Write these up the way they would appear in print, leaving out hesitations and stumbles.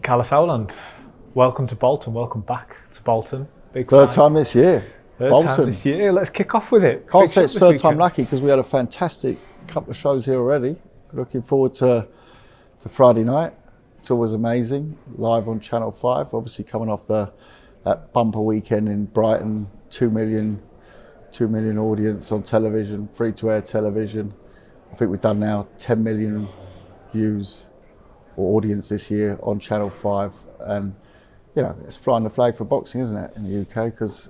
Kalle Sauerland, welcome to Bolton, welcome back to Bolton. Third time this year. Third Bolton. time this year. Let's kick off with it. Can't say it's third time lucky because we had a fantastic couple of shows here already. Looking forward to Friday night. It's always amazing. Live on Channel 5, obviously coming off that bumper weekend in Brighton, 2 million audience on television, free-to-air television. I think we've done now 10 million views or audience this year on Channel 5, and you know, it's flying the flag for boxing, isn't it, in the UK? Because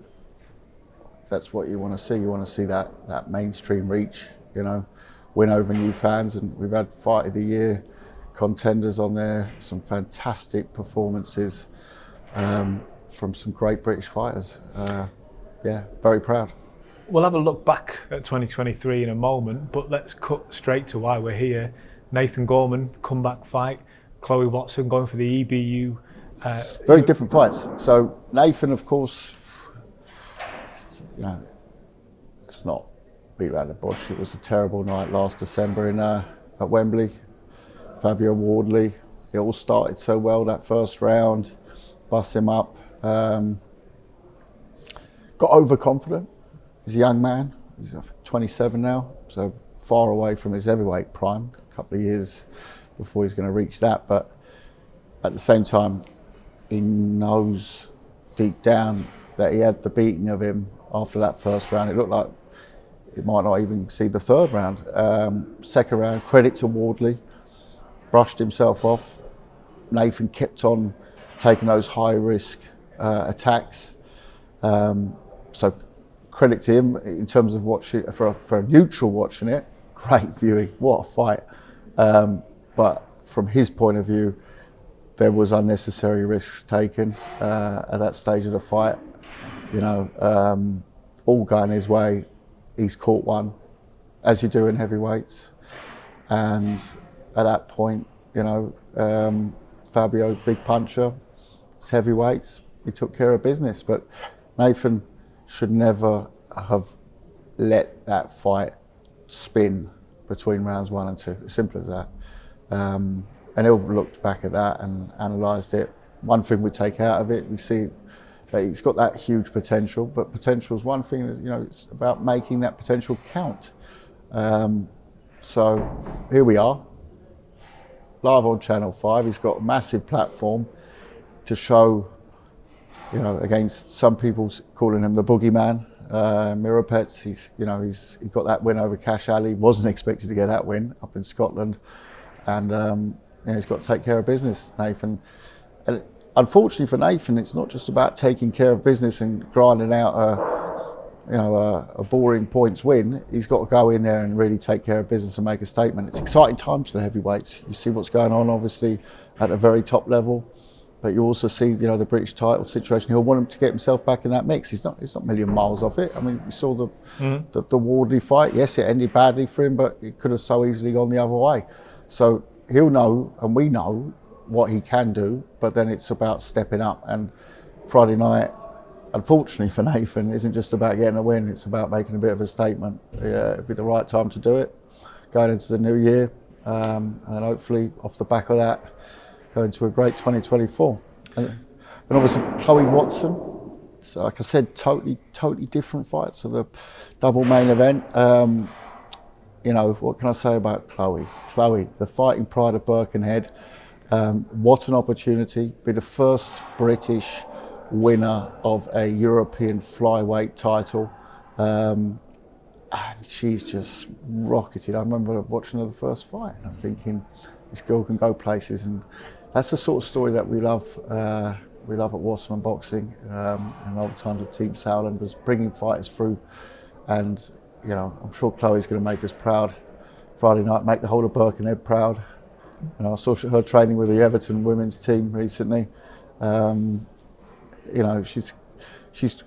that's what you want to see. You want to see that mainstream reach, you know, win over new fans. And we've had Fight of the Year contenders on there, some fantastic performances from some great British fighters. Yeah, very proud. We'll have a look back at 2023 in a moment, but let's cut straight to why we're here. Nathan Gorman, comeback fight. Khloe Watson going for the EBU. Very different fights. So Nathan, of course, you know, it's not beat around the bush. It was a terrible night last December at Wembley. Fabio Wardley. It all started so well that first round. Bust him up. Got overconfident. He's a young man. He's 27 now, so far away from his heavyweight prime. A couple of years before he's going to reach that, but at the same time, he knows deep down that he had the beating of him after that first round. It looked like he might not even see the third round. Second round, credit to Wardley, brushed himself off. Nathan kept on taking those high risk attacks. So credit to him in terms of watching, for a neutral watching it. Great viewing, what a fight. But from his point of view, there was unnecessary risks taken at that stage of the fight. You know, all going his way. He's caught one, as you do in heavyweights. And at that point, you know, Fabio, big puncher, it's heavyweights. He took care of business. But Nathan should never have let that fight spin between rounds 1 and 2. As simple as that. And he'll look back at that and analysed it. One thing we take out of it, we see that he's got that huge potential, but potential is one thing. That, you know, it's about making that potential count. So here we are, live on Channel 5. He's got a massive platform to show, you know, against some people calling him the boogeyman, Mirapets. He got that win over Cash Ali. Wasn't expected to get that win up in Scotland, and you know, he's got to take care of business, Nathan. And unfortunately for Nathan, it's not just about taking care of business and grinding out a boring points win. He's got to go in there and really take care of business and make a statement. It's exciting times for the heavyweights. You see what's going on, obviously, at a very top level. But you also see, you know, the British title situation. He'll want him to get himself back in that mix. He's not a million miles off it. I mean, we saw the Wardley fight. Yes, it ended badly for him, but it could have so easily gone the other way. So he'll know, and we know what he can do. But then it's about stepping up. And Friday night, unfortunately for Nathan, isn't just about getting a win. It's about making a bit of a statement. It'd be the right time to do it, going into the new year, and hopefully off the back of that, going to a great 2024. And obviously Khloe Watson, so like I said, totally different fight. So the double main event, you know, what can I say about Khloe? Khloe, the fighting pride of Birkenhead. What an opportunity, be the first British winner of a European flyweight title. And she's just rocketed. I remember watching her the first fight and I'm thinking, this girl can go places, and that's the sort of story that we love. We love at Wasserman Boxing, and old times with Team Sauerland was bringing fighters through. And you know, I'm sure Khloe's going to make us proud Friday night, make the whole of Birkenhead proud. And I saw her training with the Everton women's team recently. You know, she's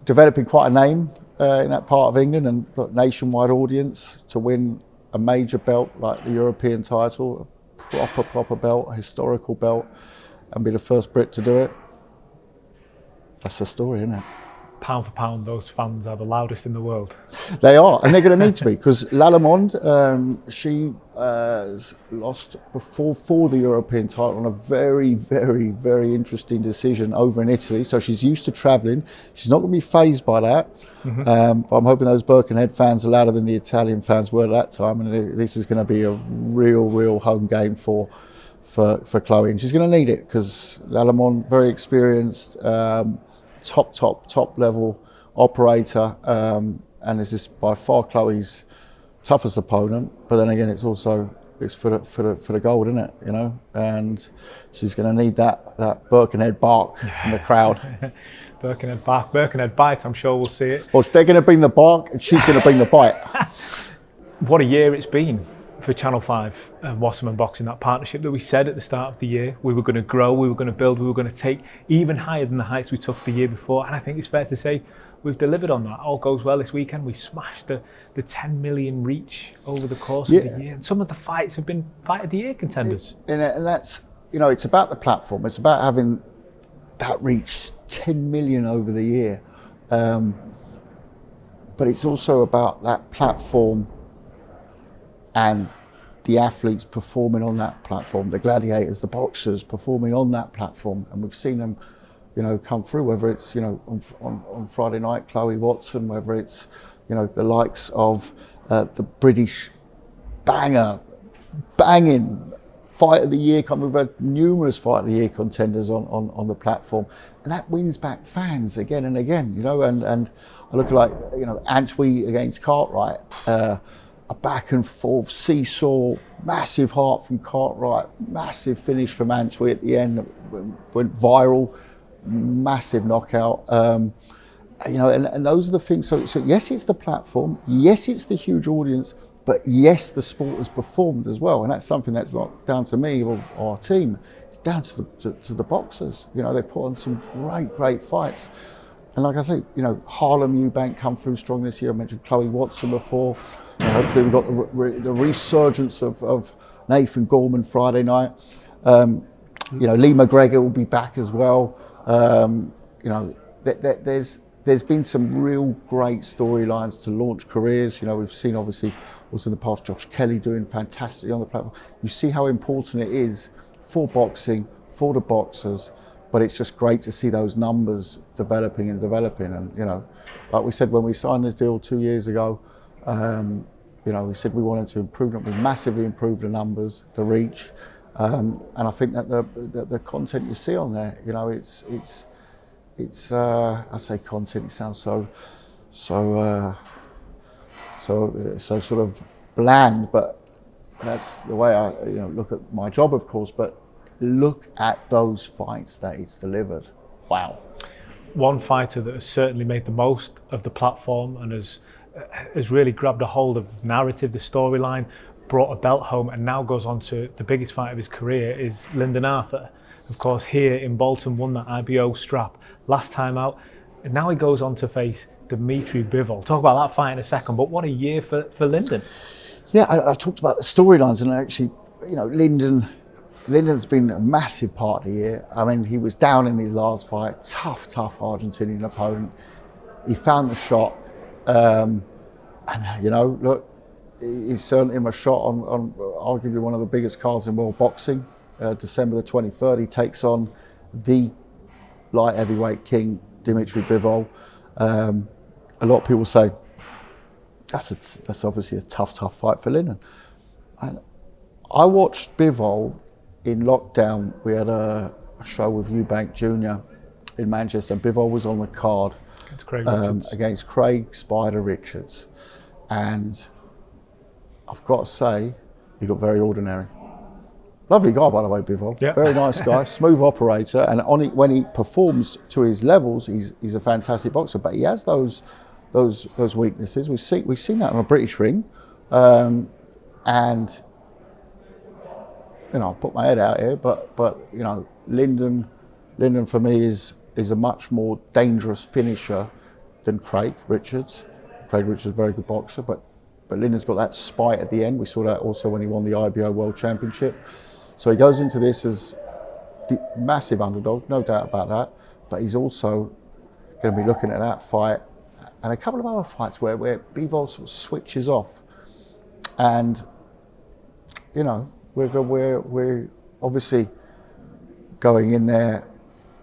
developing quite a name in that part of England, and got a nationwide audience to win a major belt like the European title. Proper belt, a historical belt, and be the first Brit to do it. That's the story, isn't it? pound for pound, those fans are the loudest in the world. They are, and they're going to need to be, because Lallemond, she lost before for the European title on a very, very, very interesting decision over in Italy. So she's used to travelling. She's not going to be fazed by that. But I'm hoping those Birkenhead fans are louder than the Italian fans were at that time, and this is going to be a real home game for Khloe, and she's going to need it, because Lallemond, very experienced, top level operator, and this is by far Khloe's toughest opponent. But then again, it's for the gold, isn't it? You know, and she's going to need that Birkenhead bark from the crowd. Birkenhead bark, Birkenhead bite. I'm sure we'll see it. Well, they're going to bring the bark, and she's going to bring the bite. What a year it's been for Channel 5 and Wasserman Boxing, that partnership that we said at the start of the year we were going to grow, we were going to build, we were going to take even higher than the heights we took the year before. And I think it's fair to say we've delivered on that. All goes well this weekend. We smashed the 10 million reach over the course of the year. And some of the fights have been Fight of the Year contenders. And that's, you know, it's about the platform. It's about having that reach, 10 million over the year. But it's also about that platform and the athletes performing on that platform, the gladiators, the boxers performing on that platform. And we've seen them, you know, come through, whether it's, you know, on Friday night, Khloe Watson, whether it's, you know, the likes of the British banging Fight of the Year. We've had numerous Fight of the Year contenders on the platform, and that wins back fans again and again, you know. And I look at, like, you know, Antwi against Cartwright, a back and forth seesaw, massive heart from Cartwright, massive finish from Antwi at the end, went viral, massive knockout. You know, and those are the things. So yes, it's the platform. Yes, it's the huge audience. But yes, the sport has performed as well, and that's something that's not down to me or our team. It's down to the boxers. You know, they put on some great fights. And like I say, you know, Harlem Eubank come through strong this year. I mentioned Khloe Watson before. And hopefully we've got the resurgence of Nathan Gorman Friday night. You know, Lee McGregor will be back as well. You know, there's been some real great storylines to launch careers. You know, we've seen obviously also in the past Josh Kelly doing fantastically on the platform. You see how important it is for boxing, for the boxers, but it's just great to see those numbers developing. And, you know, like we said when we signed this deal 2 years ago, you know, we said we wanted to improve it. We massively improved the numbers, the reach, and I think that the content you see on there, you know, it's I say content, it sounds so sort of bland, but that's the way I, you know, look at my job, of course. But look at those fights that it's delivered. Wow. One fighter that has certainly made the most of the platform and has really grabbed a hold of the narrative, the storyline, brought a belt home, and now goes on to the biggest fight of his career is Lyndon Arthur. Of course, here in Bolton, won that IBO strap last time out, and now he goes on to face Dimitri Bivol. Talk about that fight in a second, but what a year for Lyndon. Yeah, I talked about the storylines, and actually, you know, Lyndon's been a massive part of the year. I mean, he was down in his last fight, tough Argentinian opponent. He found the shot, and you know, look, he's certainly him a shot on arguably one of the biggest cards in world boxing. December the 23rd, he takes on the light heavyweight king, Dimitri Bivol. A lot of people say that's obviously a tough fight for Lyndon. And I watched Bivol in lockdown. We had a show with Eubank Jr. in Manchester, and Bivol was on the card against Craig Spider Richards. And I've got to say, he got very ordinary. Lovely guy, by the way, Bivol. Yeah. Very nice guy, smooth operator, and when he performs to his levels, he's a fantastic boxer. But he has those weaknesses. We've seen that on a British ring, and you know, I'll put my head out here, but you know, Lyndon for me is a much more dangerous finisher than Craig Richards. Craig Richards is a very good boxer, but Lyndon's got that spite at the end. We saw that also when he won the IBO World Championship. So he goes into this as the massive underdog, no doubt about that. But he's also going to be looking at that fight and a couple of other fights where Bivol sort of switches off, and you know we're obviously going in there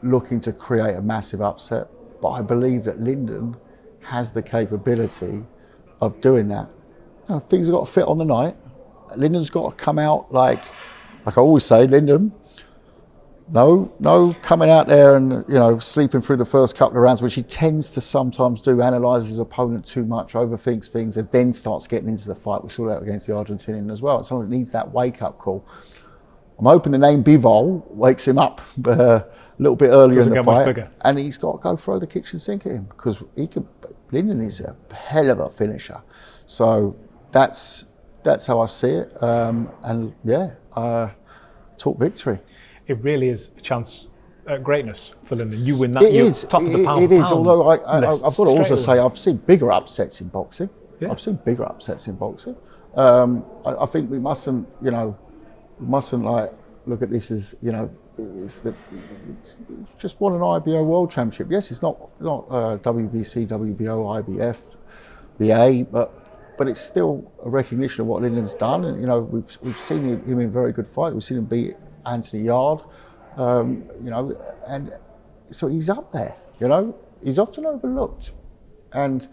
looking to create a massive upset, but I believe that Lyndon has the capability of doing that. You know, things have got to fit on the night. Lyndon's got to come out like I always say, Lyndon, no coming out there and, you know, sleeping through the first couple of rounds, which he tends to sometimes do, analyses his opponent too much, overthinks things, and then starts getting into the fight. We saw that against the Argentinian as well. It's someone that needs that wake-up call. I'm hoping the name Bivol wakes him up a little bit earlier in the fight, and he's got to go throw the kitchen sink at him, because Lyndon is a hell of a finisher. So that's how I see it, and yeah, talk victory. It really is a chance at greatness for Lyndon. You win that, you're top of the pound. It is, although I've got to also say I've seen bigger upsets in boxing. Yeah. I've seen bigger upsets in boxing. I think we mustn't like look at this as, you know, it's just won an IBO World Championship. Yes, it's not WBC, WBO, IBF, BA, but it's still a recognition of what Lyndon's done. And you know, we've seen him in very good fight. We've seen him beat Anthony Yard, you know, and so he's up there. You know, he's often overlooked. And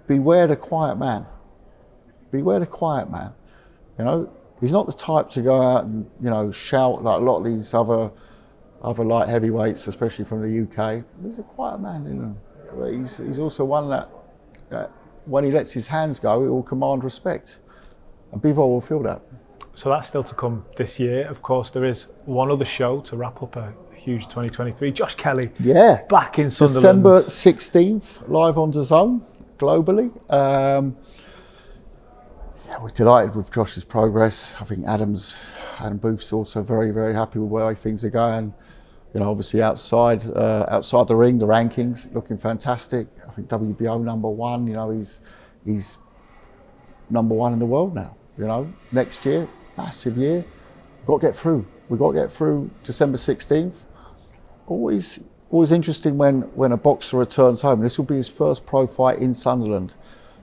beware the quiet man. Beware the quiet man. You know, he's not the type to go out and, you know, shout like a lot of these other light heavyweights, especially from the UK. He's a quiet man, you know. He's also one that when he lets his hands go, he will command respect. And Bivol will feel that. So that's still to come this year. Of course, there is one other show to wrap up a huge 2023. Josh Kelly, back in Sunderland. December 16th, live on DAZN globally. Yeah, we're delighted with Josh's progress. I think Adam Booth's also very, very happy with where things are going. You know, obviously outside the ring, the rankings looking fantastic. I think WBO #1. You know, he's #1 in the world now. You know, next year, massive year. We've got to get through. We've got to get through December 16th. Always interesting when a boxer returns home. This will be his first pro fight in Sunderland.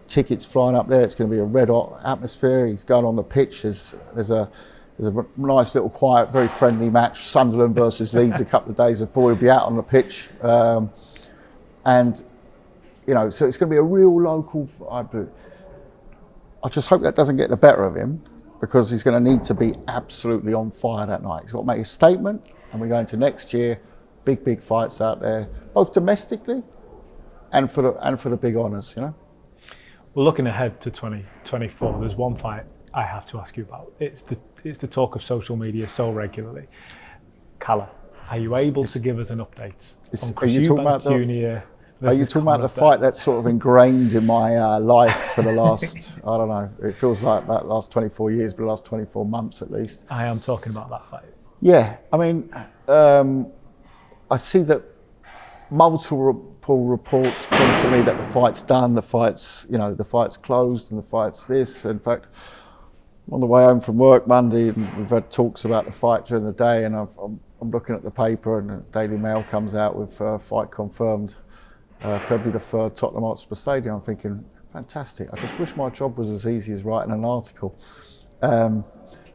Tickets flying up there. It's going to be a red hot atmosphere. He's going on the pitch. There's a nice little quiet, very friendly match. Sunderland versus Leeds a couple of days before he'll be out on the pitch. And you know, so it's going to be a real local. I just hope that doesn't get the better of him, because he's going to need to be absolutely on fire that night. He's got to make a statement, and we're going to next year, big fights out there, both domestically and for the big honours, you know. Well, looking ahead to 2024, there's one fight I have to ask you about. It's the talk of social media so regularly. Kalle, are you able to give us an update on Chris Eubank Jr.? Are you talking about the fight that's sort of ingrained in my life for the last, I don't know, it feels like that last 24 years, but the last 24 months at least. I am talking about that fight. Yeah, I mean, I see that multiple reports constantly that the fight's done, the fight's closed, and the fight's this. In fact, on the way home from work Monday, we've had talks about the fight during the day, and I'm looking at the paper, and the Daily Mail comes out with fight confirmed. February the 3rd, Tottenham Hotspur Stadium. I'm thinking, fantastic. I just wish my job was as easy as writing an article.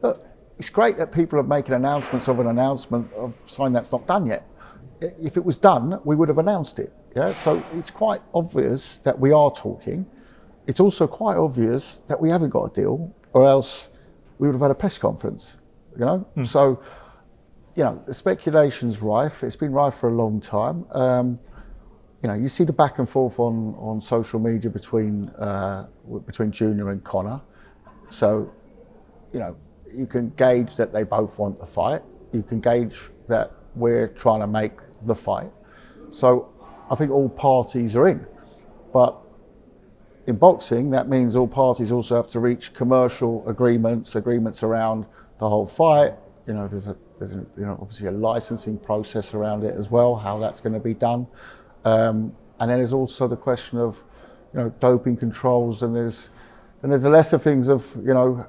Look, it's great that people are making announcements of an announcement of something that's not done yet. If it was done, we would have announced it. Yeah, so it's quite obvious that we are talking. It's also quite obvious that we haven't got a deal, or else we would have had a press conference. You know, so you know the speculation's rife. It's been rife for a long time. You know, you see the back and forth on social media between Junior and Conor. So, you know, you can gauge that they both want the fight. You can gauge that we're trying to make the fight. So, I think all parties are in. But in boxing, that means all parties also have to reach commercial agreements around the whole fight. You know, there's obviously a licensing process around it as well, how that's going to be done. And then there's also the question of, you know, doping controls, and there's the lesser things of, you know,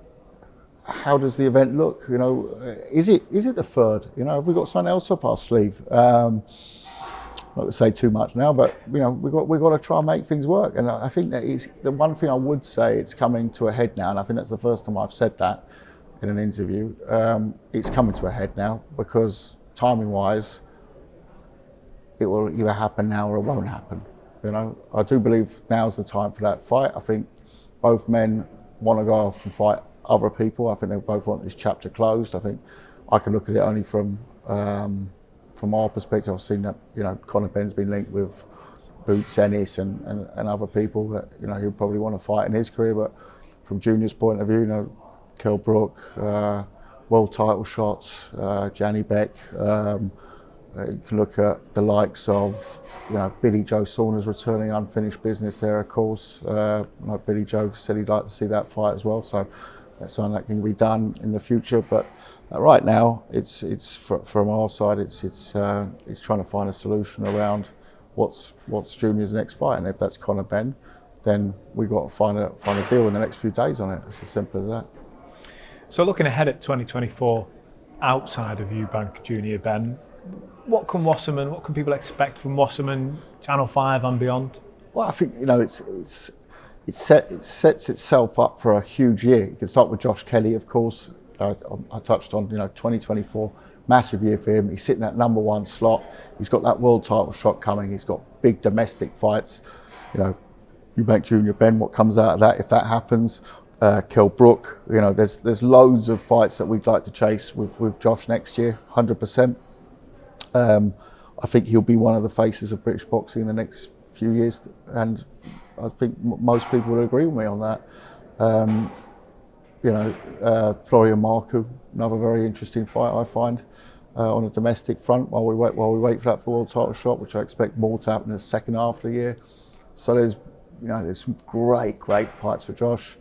how does the event look? You know, is it the 3rd? You know, have we got something else up our sleeve? not to say too much now, but you know, we've got to try and make things work. And I think that it's the one thing I would say, it's coming to a head now, and I think that's the first time I've said that in an interview. It's coming to a head now because timing wise, it will either happen now or it won't happen. You know, I do believe now's the time for that fight. I think both men want to go off and fight other people. I think they both want this chapter closed. I think I can look at it only from our perspective. I've seen that, you know, Conor Benn's been linked with Boots Ennis and other people that, you know, he'll probably want to fight in his career. But from Junior's point of view, you know, Kell Brook, world title shots, Janny Beck. You can look at the likes of, you know, Billy Joe Saunders returning unfinished business there, of course. Like Billy Joe said he'd like to see that fight as well. So that's something that can be done in the future. But right now, it's from our side, it's trying to find a solution around what's Junior's next fight, and if that's Conor Benn, then we've got to find a deal in the next few days on it. It's as simple as that. So looking ahead at 2024, outside of Eubank Junior Ben, what can people expect from Wasserman, Channel 5 and beyond? Well, I think, you know, it sets itself up for a huge year. You can start with Josh Kelly, of course. I touched on, you know, 2024, massive year for him. He's sitting that #1 slot. He's got that world title shot coming. He's got big domestic fights. You know, Eubank Junior Ben, what comes out of that if that happens? Kell Brook, you know, there's loads of fights that we'd like to chase with Josh next year, 100%. I think he'll be one of the faces of British boxing in the next few years, and I think most people would agree with me on that. You know, Florian Marku, another very interesting fight I find on a domestic front while we wait for that world title shot, which I expect more to happen in the second half of the year. So there's some great fights for Josh.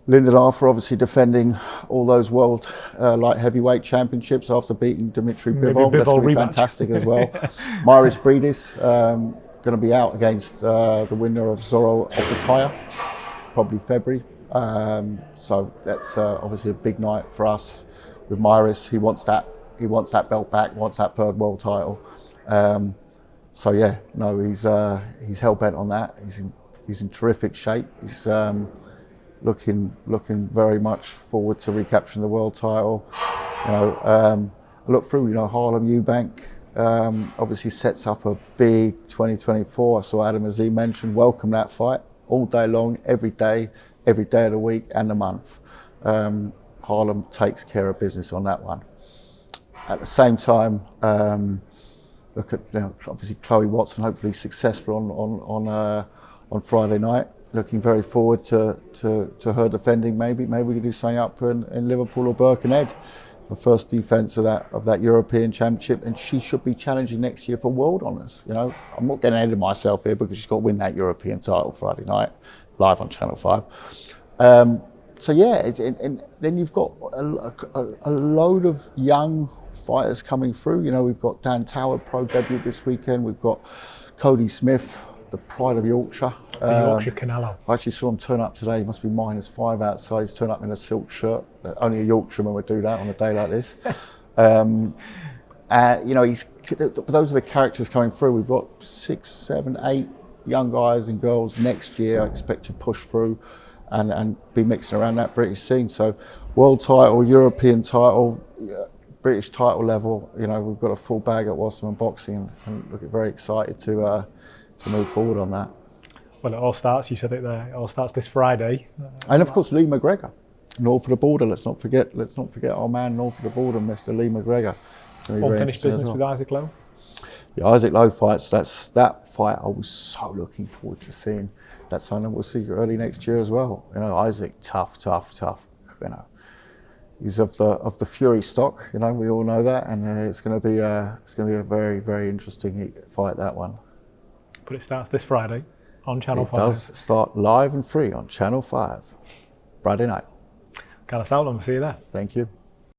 Lyndon obviously defending all those world light heavyweight championships after beating Dimitri Bivol. That's going to be fantastic as well. Maurice Breedis going to be out against the winner of Zorro Opetaya, probably February. So that's obviously a big night for us with Maurice. He wants that belt back, wants that third world title. So yeah, no, he's hell bent on that. He's in terrific shape. He's looking very much forward to recapturing the world title. You know, look through, you know, Harlem Eubank obviously sets up a big 2024. I saw Adam Aziz mention, welcome that fight all day long, every day of the week and the month. Harlem takes care of business on that one. At the same time, look at, you know, obviously Khloe Watson, hopefully successful on Friday night. Looking very forward to her defending. Maybe we could do something up in Liverpool or Birkenhead. The first defence of that European Championship, and she should be challenging next year for world honours. You know, I'm not getting ahead of myself here because she's got to win that European title Friday night, live on Channel 5. So yeah, and then you've got a load of young fighters coming through. You know, we've got Dan Tower pro debut this weekend. We've got Cody Smith, the pride of Yorkshire. Yorkshire Canelo. I actually saw him turn up today. He must be -5 outside. He's turned up in a silk shirt. Only a Yorkshireman would do that on a day like this. You know, those are the characters coming through. We've got 6, 7, 8 young guys and girls next year. I expect to push through and be mixing around that British scene. So, world title, European title, British title level. You know, we've got a full bag at Wasserman Boxing, and look, very excited to move forward on that. Well, it all starts, you said it there, it all starts this Friday. And of course, Lee McGregor, north of the border. Let's not forget our man north of the border, Mr. Lee McGregor. Unfinished business with Isaac Lowe? The Isaac Lowe fights, that fight I was so looking forward to seeing. That's something we'll see early next year as well. You know, Isaac, tough. You know, he's of the Fury stock. You know, we all know that, and it's going to be a very, very interesting fight, that one. But it starts this Friday on Channel 5. It does start live and free on Channel 5, Friday night. Kalle Sauerland, we'll see you there. Thank you.